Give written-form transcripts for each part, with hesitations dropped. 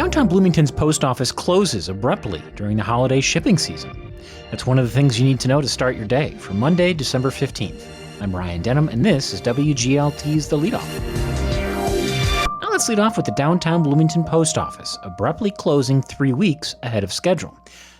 Downtown Bloomington's post office closes abruptly during the holiday shipping season. That's one of the things you need to know to start your day for Monday, December 15th. I'm Ryan Denham, and this is WGLT's The Leadoff. Now let's lead off with the Downtown Bloomington post office, abruptly closing 3 weeks ahead of schedule.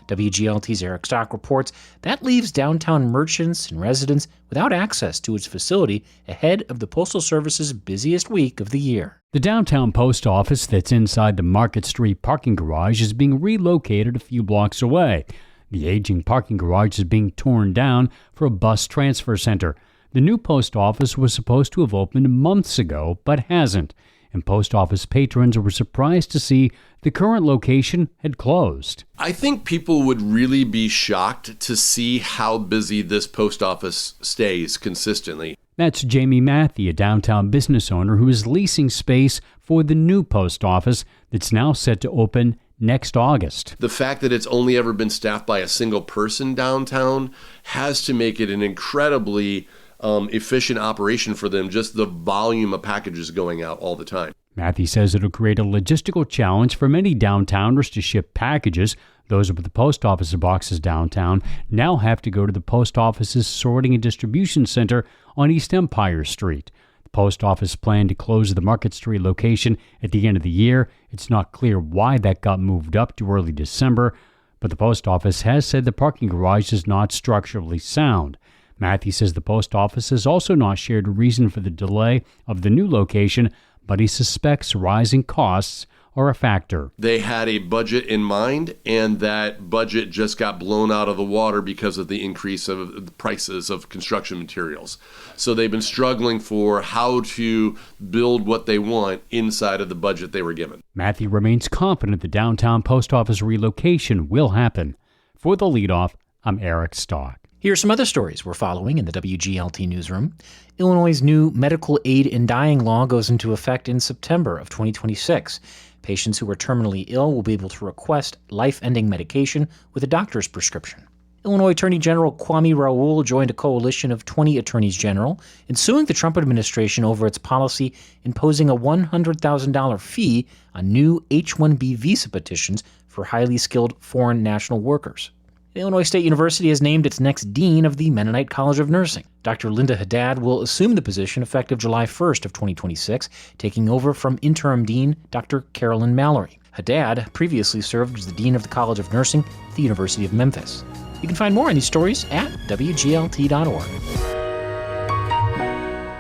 WGLT's Eric Stock reports that leaves downtown merchants and residents without access to its facility ahead of the Postal Service's busiest week of the year. The downtown post office that's inside the Market Street parking garage is being relocated a few blocks away. The aging parking garage is being torn down for a bus transfer center. The new post office was supposed to have opened months ago, but hasn't. And post office patrons were surprised to see the current location had closed. I think people would really be shocked to see how busy this post office stays consistently. That's Jamie Matthey, a downtown business owner who is leasing space for the new post office that's now set to open next August. The fact that it's only ever been staffed by a single person downtown has to make it an incredibly efficient operation for them, just the volume of packages going out all the time. Matthew says it'll create a logistical challenge for many downtowners to ship packages. Those with the post office boxes downtown now have to go to the post office's sorting and distribution center on East Empire Street. The post office planned to close the Market Street location at the end of the year. It's not clear why that got moved up to early December, but the post office has said the parking garage is not structurally sound. Matthew says the post office has also not shared a reason for the delay of the new location, but he suspects rising costs are a factor. They had a budget in mind, and that budget just got blown out of the water because of the increase of the prices of construction materials. So they've been struggling for how to build what they want inside of the budget they were given. Matthew remains confident the downtown post office relocation will happen. For The Leadoff, I'm Eric Stock. Here are some other stories we're following in the WGLT newsroom. Illinois' new medical aid in dying law goes into effect in September of 2026. Patients who are terminally ill will be able to request life-ending medication with a doctor's prescription. Illinois Attorney General Kwame Raoul joined a coalition of 20 attorneys general in suing the Trump administration over its policy imposing a $100,000 fee on new H-1B visa petitions for highly skilled foreign national workers. Illinois State University has named its next dean of the Mennonite College of Nursing. Dr. Linda Haddad will assume the position effective July 1st of 2026, taking over from interim dean Dr. Carolyn Mallory. Haddad previously served as the dean of the College of Nursing at the University of Memphis. You can find more on these stories at WGLT.org.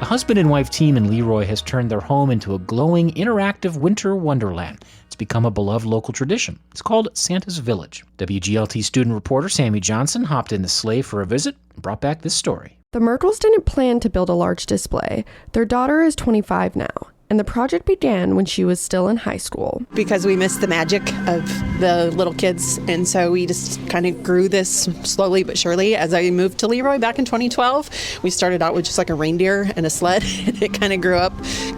A husband and wife team in LeRoy has turned their home into a glowing, interactive winter wonderland. It's become a beloved local tradition. It's called Santa's Village. WGLT student reporter Sammy Johnson hopped in the sleigh for a visit and brought back this story. The Merkles didn't plan to build a large display. Their daughter is 25 now, and the project began when she was still in high school. Because we missed the magic of the little kids, and so we just kind of grew this slowly but surely. As I moved to LeRoy back in 2012, we started out with just like a reindeer and a sled, and it kind of grew up.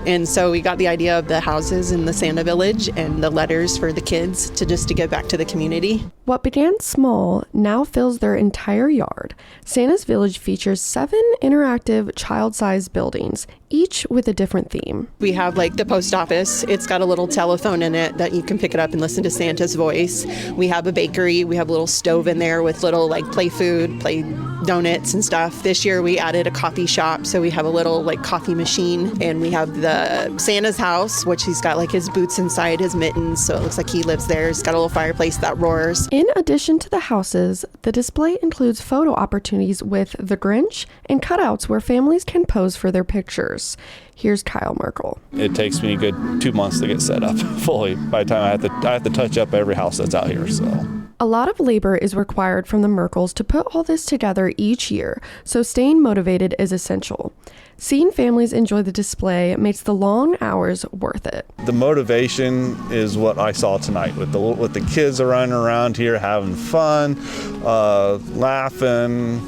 And so we got the idea of the houses in the Santa Village and the letters for the kids to give back to the community. What began small now fills their entire yard. Santa's Village features 7 interactive child-sized buildings, each with a different theme. We have like the post office. It's got a little telephone in it that you can pick it up and listen to Santa's voice. We have a bakery. We have a little stove in there with little like play food, play donuts and stuff. This year we added a coffee shop, so we have a little like coffee machine, and we have the Santa's house, which he's got like his boots inside, his mittens, so it looks like he lives there. He's got a little fireplace that roars. In addition to the houses, the display includes photo opportunities with the Grinch and cutouts where families can pose for their pictures. Here's Kyle Merkle. It takes me a good 2 months to get set up fully. By the time I have to touch up every house that's out here. So a lot of labor is required from the Merkles to put all this together each year, so staying motivated is essential. Seeing families enjoy the display makes the long hours worth it. the motivation is what I saw tonight with the kids are running around here having fun, laughing,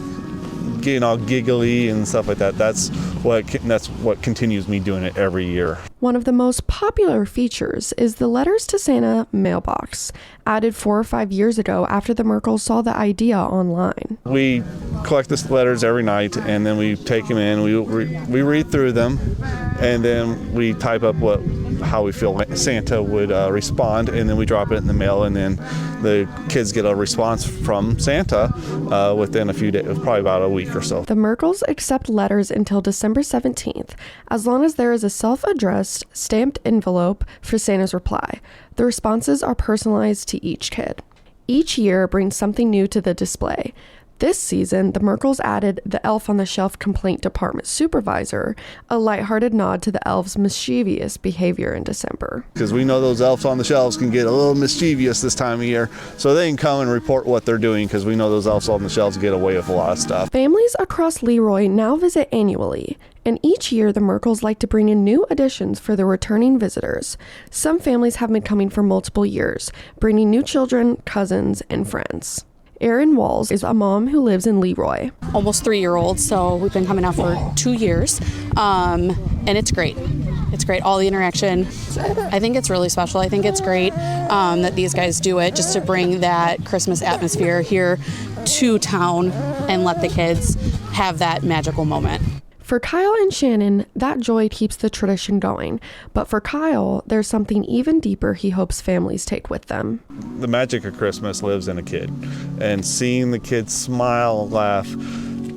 getting all giggly and stuff like that. That's what continues me doing it every year. One of the most popular features is the Letters to Santa mailbox, added 4 or 5 years ago after the Merkles saw the idea online. We collect the letters every night, and then we take them in, we read through them, and then we type up what how we feel Santa would respond, and then we drop it in the mail, and then the kids get a response from Santa within a few days, probably about a week or so. The Merkles accept letters until December 17th, as long as there is a self-addressed, stamped envelope for Santa's reply. The responses are personalized to each kid. Each year brings something new to the display. This season, the Merkles added the Elf on the Shelf Complaint Department Supervisor, a lighthearted nod to the elves' mischievous behavior in December. Because we know those elves on the shelves can get a little mischievous this time of year, so they can come and report what they're doing, because we know those elves on the shelves get away with a lot of stuff. Families across LeRoy now visit annually, and each year the Merkles like to bring in new additions for the returning visitors. Some families have been coming for multiple years, bringing new children, cousins, and friends. Erin Walls is a mom who lives in LeRoy. Almost 3-year-old, so we've been coming out for 2 years, and it's great. It's great, all the interaction. I think it's really special. I think it's great that these guys do it just to bring that Christmas atmosphere here to town and let the kids have that magical moment. For Kyle and Shannon, that joy keeps the tradition going. But for Kyle, there's something even deeper he hopes families take with them. The magic of Christmas lives in a kid, and seeing the kids smile, laugh,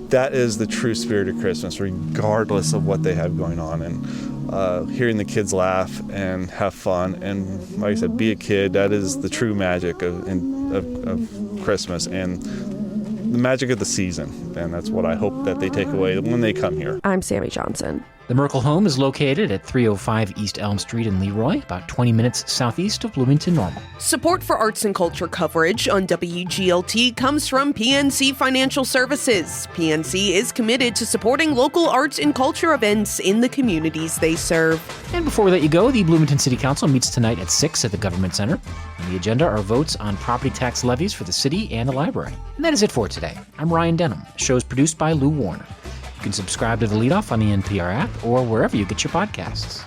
that is the true spirit of Christmas, regardless of what they have going on. And hearing the kids laugh and have fun, and like I said, be a kid, that is the true magic of Christmas and the magic of the season. And that's what I hope that they take away when they come here. I'm Sammy Johnson. The Merkle home is located at 305 East Elm Street in LeRoy, about 20 minutes southeast of Bloomington Normal. Support for arts and culture coverage on WGLT comes from PNC Financial Services. PNC is committed to supporting local arts and culture events in the communities they serve. And before we let you go, the Bloomington City Council meets tonight at 6 at the Government Center. On the agenda are votes on property tax levies for the city and the library. And that is it for today. I'm Ryan Denham. The show is produced by Lou Warner. You can subscribe to The Leadoff on the NPR app or wherever you get your podcasts.